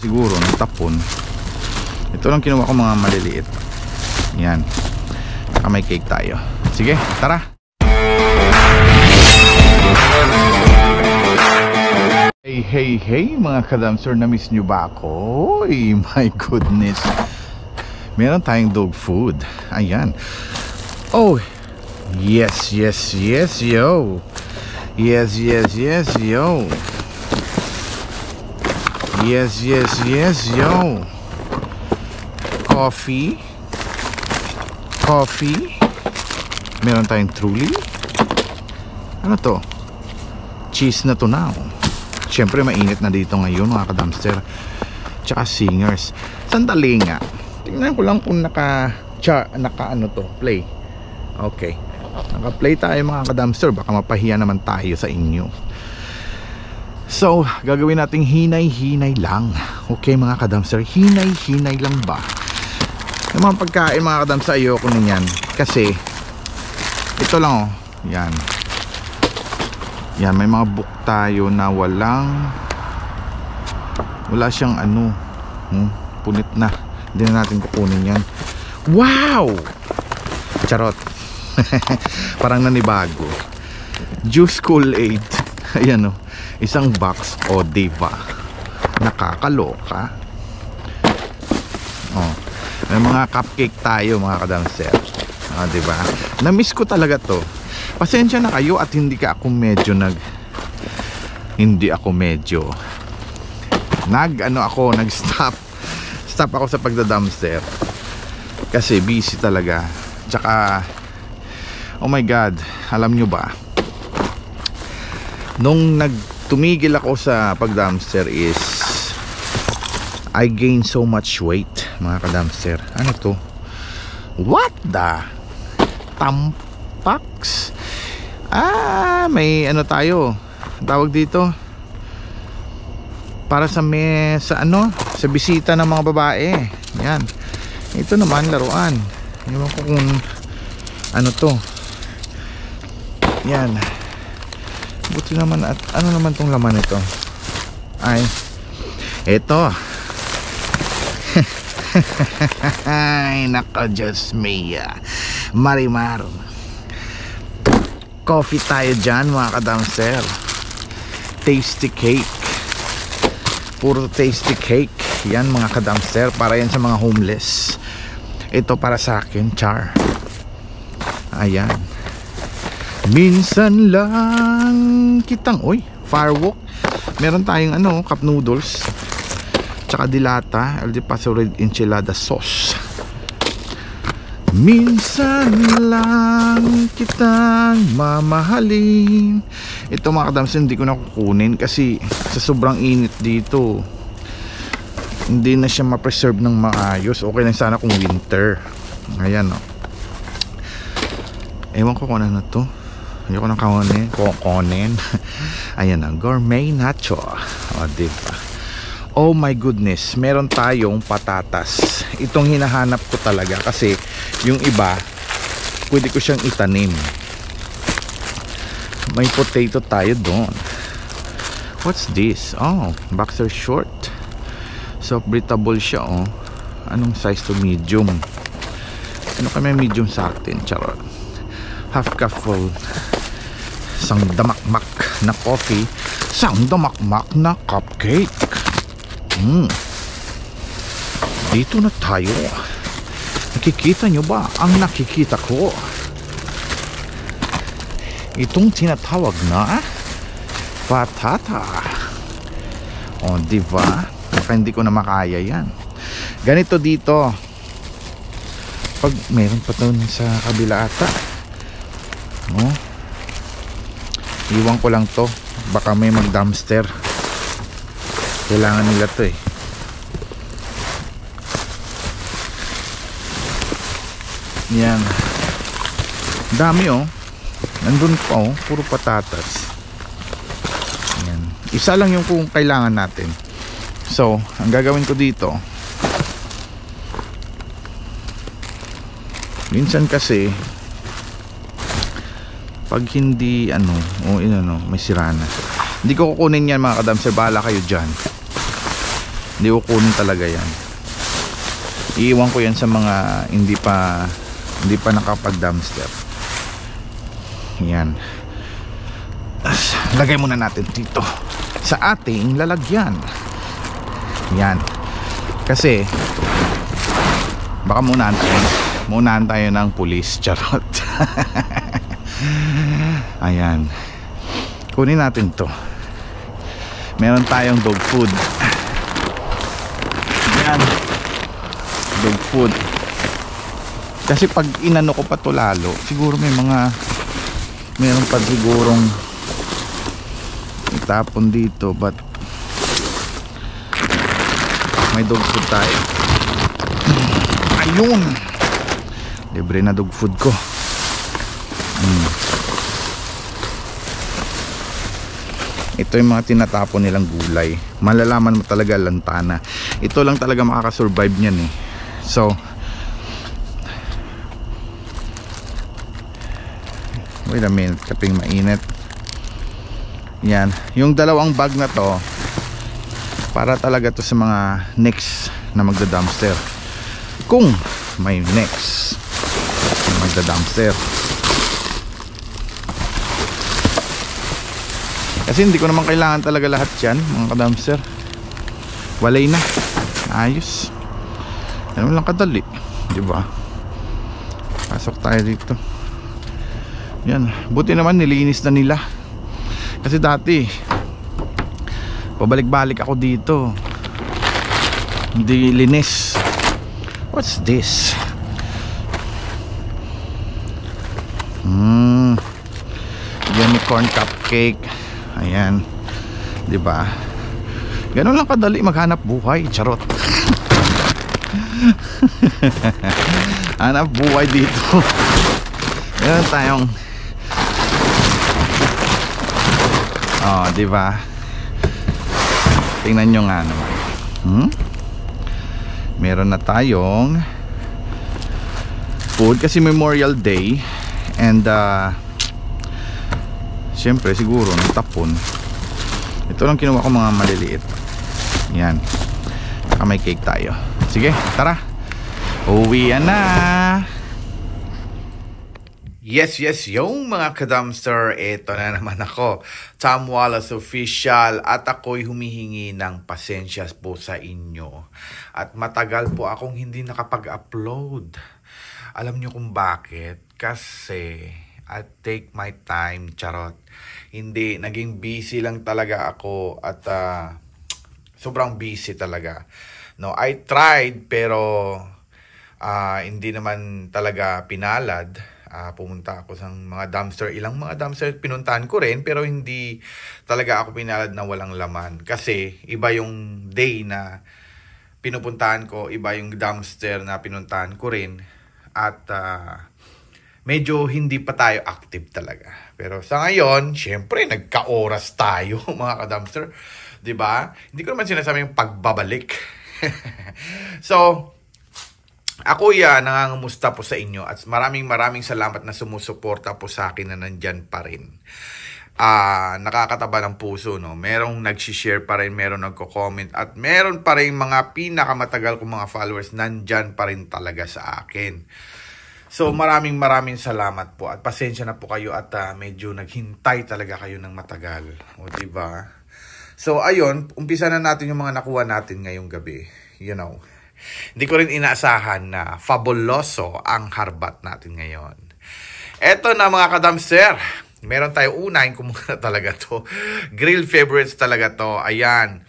siguro ng tapon. Ito lang kinuha ko, mga maliliit. Yan. Saka may cake tayo. Sige, tara. Hey mga kadamser, na-miss nyo ba ako? Oy, my goodness. Meron tayong dog food. Ayan. Oh, yes, yo. Yes, yo. Yes, yo. Coffee. Meron tayong truly. Ano to? Cheese na to now. Siyempre mainit na dito ngayon mga kadamster. Tsaka singers. Sandali nga. Tingnan ko lang kung naka ano to, play. Okay. Naka-play tayo mga kadamster. Baka mapahiya naman tayo sa inyo. So, gagawin nating hinay-hinay lang. Okay mga kadamster, hinay-hinay lang ba? Yung mga pagkain mga kadamster, ayoko na yan. Kasi, ito lang oh. Yan. Yan, may mga book tayo na wala siyang ano, punit na. Hindi na natin kukunin yan. Wow! Charot. Parang nanibago. Juice Kool-Aid. Ayan oh. Isang box. O, diba? Nakakaloka. Oh. May mga cupcake tayo mga kadamser. O, diba? Na-miss ko talaga to. Pasensya na kayo at hindi ako medyo nag-stop ako sa pagda-dumpster kasi busy talaga. Tsaka oh my god, alam nyo ba, nung tumigil ako sa pag-dumpster is I gained so much weight mga ka-dumpster. Ano to? What the tampax? May ano tayo, tawag dito, para sa sa bisita ng mga babae. Yan. Ito naman laruan. Ewan ko kung ano to. Yan. Buti naman. At ano naman tong laman nito? Ay, eto. Ay, nako, Diyos mia. Marimar. Coffee tayo dyan mga kadamser. Tasty cake. Puro tasty cake. Yan mga kadamser. Para yan sa mga homeless. Ito para sa akin, char. Ayan. Minsan lang kitang firework. Meron tayong cup noodles. Tsaka dilata. El de Paso red enchilada sauce. Minsan lang kitang mamahalin. Ito mga kadamser, hindi ko na kukunin kasi sa sobrang init dito hindi na siya ma-preserve ng maayos. Okay lang sana kung winter. Ayan o. Ewan ko kung ano to. Ayoko nang kukunin. Ayan o, gourmet nacho. O diba? Oh my goodness, meron tayong patatas. Itong hinahanap ko talaga kasi yung iba pwede ko siyang itanim. May potato tayo doon. What's this? Oh, boxer short. So breathable siya oh. Anong size to? Medium. Ano kami medium sa atin? Charot. Half cup full. Isang damakmak na coffee. Isang damakmak na cupcake. Dito na tayo. Nakikita nyo ba ang nakikita ko? Itong tinatawag na patata. O diba? Baka hindi ko na makaya yan. Ganito dito. Pag meron pa to sa kabila ata. Iwan ko lang to. Baka may mag-dumpster. Kailangan nila to eh. Yan. Dami oh. Nandun pa oh. Puro patatas. Yan. Isa lang yung kung kailangan natin. So, ang gagawin ko dito, minsan kasi pag hindi may sira na. Hindi ko kukunin yan mga kadamser. Bahala kayo dyan. Hindi ko kunin talaga yan. Iiwan ko yan sa mga hindi pa nakapag dumpster. Yan. Lagay muna natin dito sa ating lalagyan. Yan. Kasi baka munahan tayo ng pulis. Charot. Ayan. Kunin natin to. Meron tayong dog food. Ayan. Dog food. Kasi pag inano ko pa to lalo, siguro meron pa sigurong itapon dito, but may dog food tayo. Ayun, libre na dog food ko. Ito yung mga tinatapon nilang gulay. Malalaman mo talaga lantana. Ito lang talaga makakasurvive niyan eh. So wait a minute, kaping mainit. Yan, yung dalawang bag na to para talaga to sa mga next na magda-dumpster. Kung may next na magda-dumpster. Kasi hindi ko naman kailangan talaga lahat yan, mga ka-dumpster. Walay na. Ayos. Yan lang kadali, diba? Pasok tayo dito. Yan, buti naman nilinis na nila. Kasi dati pabalik-balik ako dito, hindi linis. What's this? Unicorn cupcake. Ayan, diba? Ganun lang kadali maghanap buhay. Charot. Hanap buhay dito. Meron tayong diba? Tingnan nyo nga naman. Meron na tayong food kasi Memorial Day. And syempre siguro natapon. Ito lang kinuha ko, mga maliliit. Yan. Saka may cake tayo. Sige, tara. Uwian na. Yes, yung mga ka-dumpster, eto na naman ako, Tom Wallace Official, at ako'y humihingi ng pasensya po sa inyo. At matagal po akong hindi nakapag-upload. Alam nyo kung bakit? Kasi I take my time, charot. Hindi, naging busy lang talaga ako at sobrang busy talaga. No, I tried pero hindi naman talaga pinalad. Pumunta ako sa mga dumpster, ilang mga dumpster pinuntahan ko rin, pero hindi talaga ako pinalad na walang laman. Kasi iba yung day na pinupuntahan ko, iba yung dumpster na pinuntahan ko rin. At medyo hindi pa tayo active talaga. Pero sa ngayon, syempre nagka-oras tayo mga ka-dumpster. Diba? Hindi ko naman sinasabi yung pagbabalik. So, ako nangangamusta po sa inyo at maraming salamat na sumusuporta po sa akin na nandyan pa rin. Nakakataba ng puso, no? Merong nag-share pa rin, merong nagko-comment at meron pa rin mga pinakamatagal kong mga followers nandyan pa rin talaga sa akin. So maraming salamat po at pasensya na po kayo at medyo naghintay talaga kayo ng matagal. O diba? So ayun, umpisa na natin yung mga nakuha natin ngayong gabi. You know. Hindi ko rin inaasahan na fabuloso ang harbat natin ngayon. Eto na mga ka-dumpster. Meron tayo, unahin ko muna talaga to. Grill favorites talaga to. Ayan.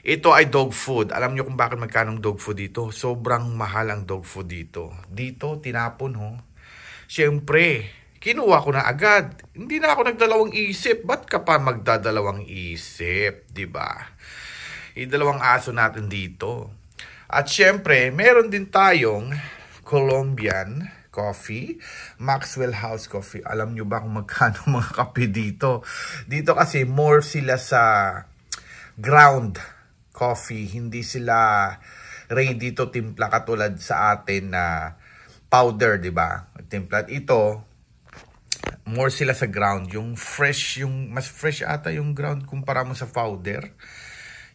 Ito ay dog food. Alam nyo kung bakit magkanong dog food dito? Sobrang mahal ang dog food dito. Dito, tinapon ho. Siyempre, kinuha ko na agad. Hindi na ako nagdalawang isip. Ba't ka pa magdadalawang isip? Diba? Dalawang aso natin dito. At syempre, meron din tayong Colombian coffee, Maxwell House Coffee. Alam nyo ba kung magkano mga kape dito? Dito kasi more sila sa ground coffee. Hindi sila ready to timpla katulad sa atin na powder, di ba? Timpla. Ito, more sila sa ground. Yung fresh, mas fresh ata yung ground kumpara mo sa powder.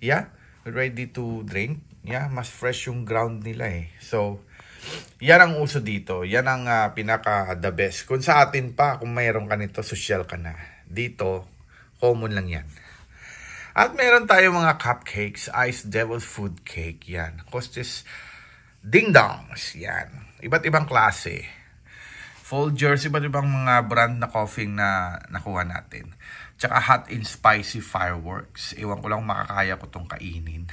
Yeah? ready to drink. Yeah, mas fresh yung ground nila eh. So, yan ang uso dito. Yan ang pinaka the best. Kung sa atin pa, kung mayroon ka nito, social ka na. Dito, common lang yan. At meron tayo mga cupcakes, Ice Devil's Food Cake. Yan. Hostess Ding Dongs. Yan. Iba't ibang klase. Folgers, iba't ibang mga brand na coffee na nakuha natin. Tsaka hot and spicy fireworks. Ewan ko lang makakaya ko itong kainin.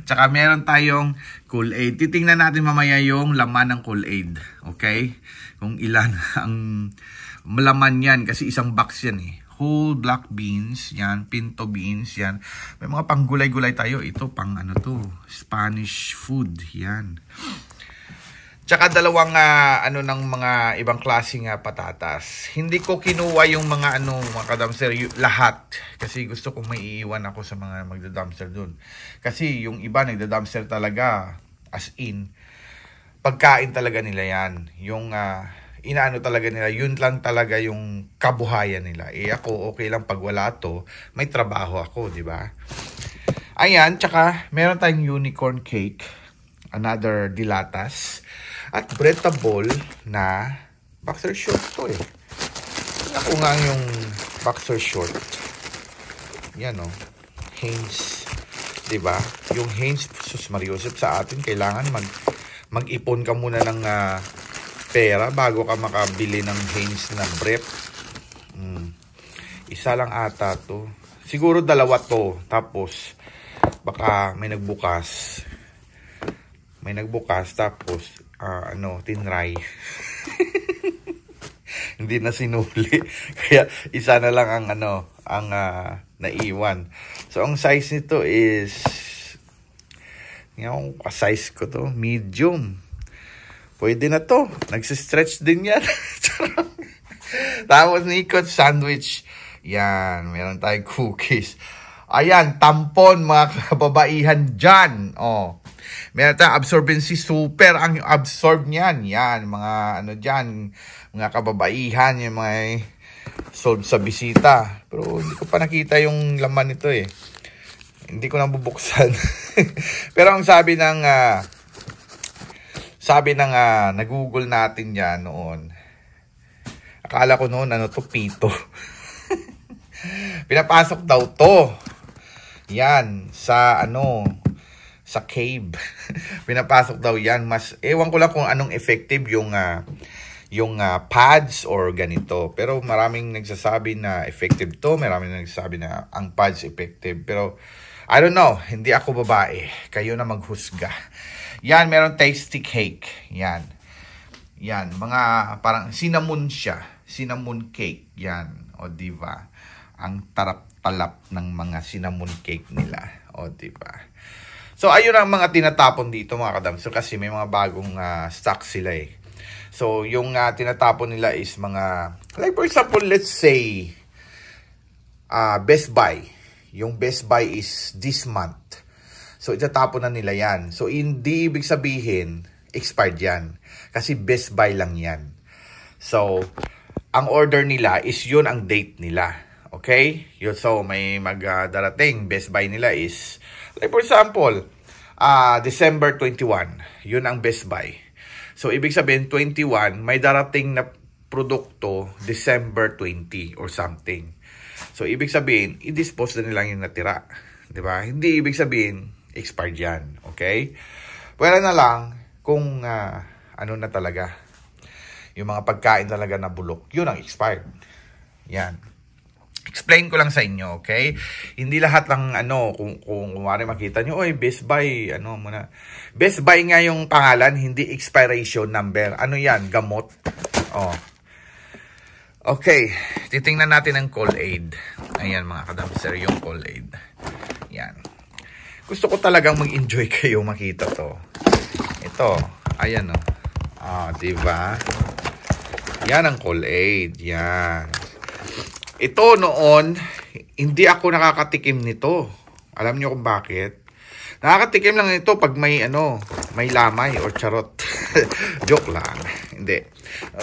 Tsaka meron tayong Kool-Aid. Titingnan natin mamaya yung laman ng Kool-Aid. Okay? Kung ilan ang laman yan. Kasi isang box yan eh. Whole black beans. Yan. Pinto beans. Yan. May mga panggulay-gulay tayo. Ito pang ano to. Spanish food. Yan. Tsaka dalawang ano ng mga ibang klaseng patatas. Hindi ko kinuha yung mga mga ka-dumpster lahat kasi gusto kong may iiwan ako sa mga magda-dumpster doon. Kasi yung iba nagda-dumpster talaga as in pagkain talaga nila yan. Yung inaano talaga nila, yun lang talaga yung kabuhayan nila. Eh ako okay lang pag wala to, may trabaho ako, di ba? Ayan, tsaka meron tayong unicorn cake, another dilatas. At breathable na boxer short to eh. Ako nga yung boxer short. Yan o. Hanes. Diba? Yung Hanes, sus Mariusip, sa atin kailangan mag-ipon ka muna ng pera bago ka makabili ng Hanes na breath. Isa lang ata to. Siguro dalawa to. Tapos, baka may nagbukas. Tapos tinry. Hindi na sinuli. Kaya isa na lang ang naiwan. So ang size nito is yung size ko to, medium. Pwede na to. Nagsi-stretch din yan. Tapos nikot sandwich. Yan, meron tayong cookies. Ayan, tampon mga kababaihan dyan. Oh. Meron tayong absorbency super. Ang absorb niyan. Yan, mga dyan. Mga kababaihan. Yung mga solve sa bisita. Pero hindi ko pa nakita yung laman nito eh. Hindi ko na bubuksan. Pero ang sabi ng nag-google natin yan noon. Akala ko noon to pito. Pinapasok daw to. Yan, sa sa cave. Pinapasok daw yan. Mas, ewan ko lang kung anong effective yung pads or ganito. Pero maraming nagsasabi na effective to. Maraming nagsasabi na ang pads effective. Pero, I don't know. Hindi ako babae. Kayo na maghusga. Yan, meron tasty cake. Yan. Yan, mga parang cinnamon siya. Cinnamon cake. Yan. O, diba? Ang tarap-talap ng mga cinnamon cake nila. O, diba? So, ayun ang mga tinatapon dito mga kadamsel kasi may mga bagong stock sila eh. So, yung tinatapon nila is mga, like for example, let's say, Best Buy. Yung Best Buy is this month. So, itatapon na nila yan. So, hindi ibig sabihin, expired yan. Kasi Best Buy lang yan. So, ang order nila is yun ang date nila. Okay? So, may magdarating. Best Buy nila is, like for example, December 21. Yun ang Best Buy. So, ibig sabihin, 21, may darating na produkto December 20 or something. So, ibig sabihin, i-dispose na nila yung natira. Diba? Hindi ibig sabihin, expired yan. Okay? Pwera na lang kung ano na talaga. Yung mga pagkain talaga na bulok. Yun ang expired. Yan. Explain ko lang sa inyo, okay? Hindi lahat lang, kung kumari makita nyo, oy, Best Buy, muna. Best Buy nga yung pangalan, hindi expiration number. Ano yan? Gamot. Oh. Okay. Titingnan natin ang Kool-Aid. Ayan, mga kadamser, yung Kool-Aid. Yan. Gusto ko talagang mag-enjoy kayo makita to. Ito. Ayan, oh. Diba? Yan ang Kool-Aid. Yan. Ito noon, hindi ako nakakatikim nito. Alam niyo kung bakit? Nakakatikim lang ito pag may may lamay or charot. Joke lang. Hindi.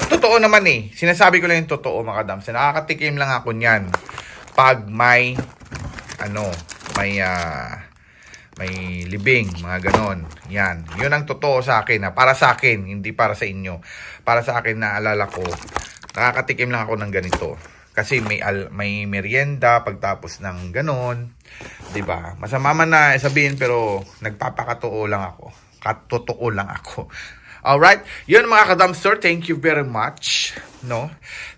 Totoo naman eh. Sinasabi ko lang yung totoo mga kadams. Nakakatikim lang ako niyan pag may may may libing, mga ganon. Yan. Yun ang totoo sa akin. Para sa akin, hindi para sa inyo. Para sa akin, naalala ko, nakakatikim lang ako ng ganito. Kasi may merienda pagtapos ng ganon. Diba? Masama man na sabihin, pero nagpapakatotoo lang ako. Katotoo lang ako. Alright? Yun mga ka-dumpster, thank you very much. No?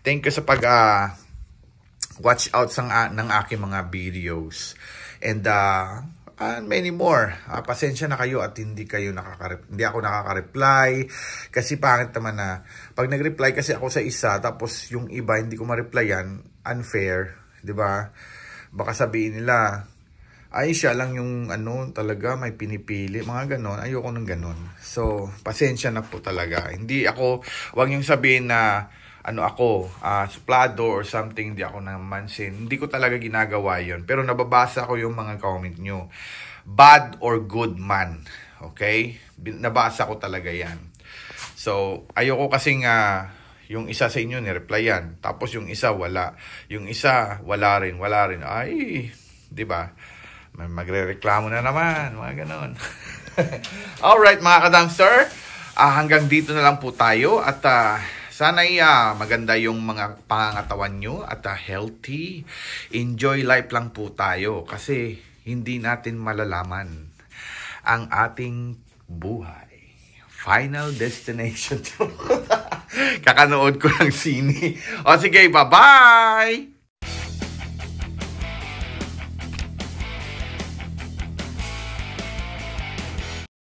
Thank you sa watch out ng aking mga videos. And many more. Pasensya na kayo at hindi ako nakaka-reply kasi pangit naman na pag nag-reply kasi ako sa isa tapos yung iba hindi ko ma-replyan, unfair, 'di ba? Baka sabihin nila ay siya lang yung talaga may pinipili, mga ganon. Ayoko ng ganon. So, pasensya na po talaga. Wag yung sabihin na suplado or something, hindi ako namansin. Hindi ko talaga ginagawa yon. Pero nababasa ko yung mga comment nyo. Bad or good man. Okay? Nabasa ko talaga yan. So, ayoko kasing yung isa sa inyo ni-replyan. Tapos yung isa wala. Yung isa wala rin. Ay, di ba? Magre-reklamo na naman. Mga ganon. Alright mga ka-dumpster. Hanggang dito na lang po tayo. At sana'y maganda yung mga pangangatawan nyo at healthy. Enjoy life lang po tayo kasi hindi natin malalaman ang ating buhay. Final destination. Kakanood ko ng sine. O sige, bye-bye!